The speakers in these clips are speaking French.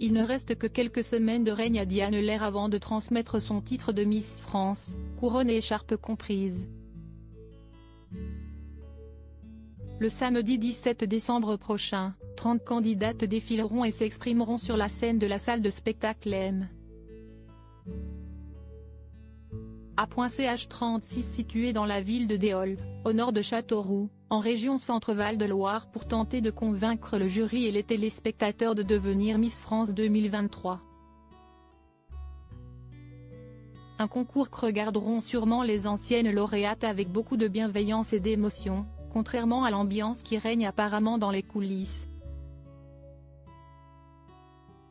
Il ne reste que quelques semaines de règne à Diane Lair avant de transmettre son titre de Miss France, couronne et écharpe comprises. Le samedi 17 décembre prochain, 30 candidates défileront et s'exprimeront sur la scène de la salle de spectacle M. A.ch36 située dans la ville de Déol, au nord de Châteauroux, en région Centre-Val de Loire pour tenter de convaincre le jury et les téléspectateurs de devenir Miss France 2023. Un concours que regarderont sûrement les anciennes lauréates avec beaucoup de bienveillance et d'émotion, contrairement à l'ambiance qui règne apparemment dans les coulisses.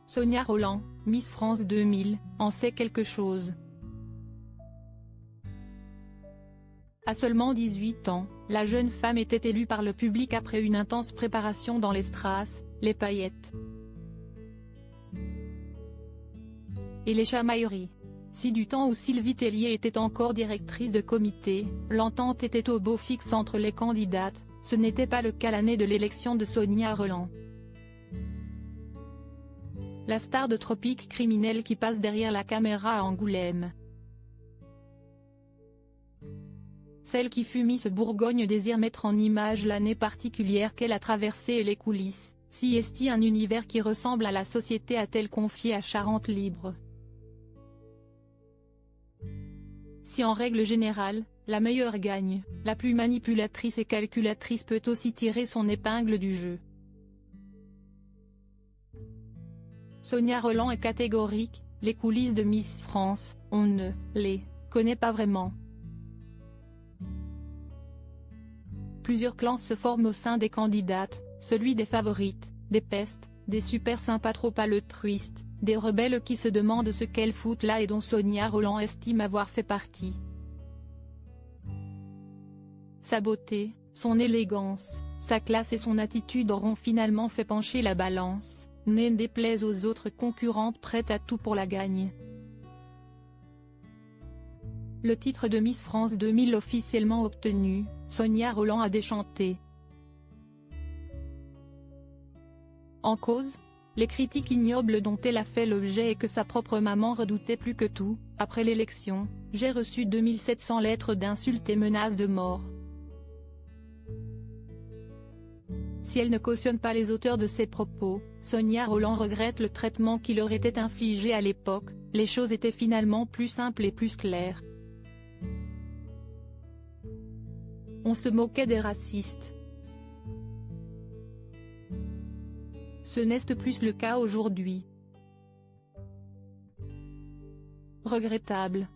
Sonia Rolland, Miss France 2000, en sait quelque chose. À seulement 18 ans, la jeune femme était élue par le public après une intense préparation dans les strass, les paillettes et les chamailleries. Si du temps où Sylvie Tellier était encore directrice de comité, l'entente était au beau fixe entre les candidates, ce n'était pas le cas l'année de l'élection de Sonia Rolland. La star de Tropique criminel qui passe derrière la caméra à Angoulême. Celle qui fut Miss Bourgogne désire mettre en image l'année particulière qu'elle a traversée et les coulisses, si est-il un univers qui ressemble à la société a-t-elle confié à Charente Libre. Si en règle générale, la meilleure gagne, la plus manipulatrice et calculatrice peut aussi tirer son épingle du jeu. Sonia Rolland est catégorique, les coulisses de Miss France, on ne les connaît pas vraiment. Plusieurs clans se forment au sein des candidates, celui des favorites, des pestes, des super sympas trop altruistes, des rebelles qui se demandent ce qu'elles foutent là et dont Sonia Rolland estime avoir fait partie. Sa beauté, son élégance, sa classe et son attitude auront finalement fait pencher la balance, n'en déplaise aux autres concurrentes prêtes à tout pour la gagne. Le titre de Miss France 2000 officiellement obtenu, Sonia Rolland a déchanté. En cause, les critiques ignobles dont elle a fait l'objet et que sa propre maman redoutait plus que tout. Après l'élection, j'ai reçu 2700 lettres d'insultes et menaces de mort. Si elle ne cautionne pas les auteurs de ces propos, Sonia Rolland regrette le traitement qui leur était infligé à l'époque, les choses étaient finalement plus simples et plus claires. On se moquait des racistes. Ce n'est plus le cas aujourd'hui. Regrettable.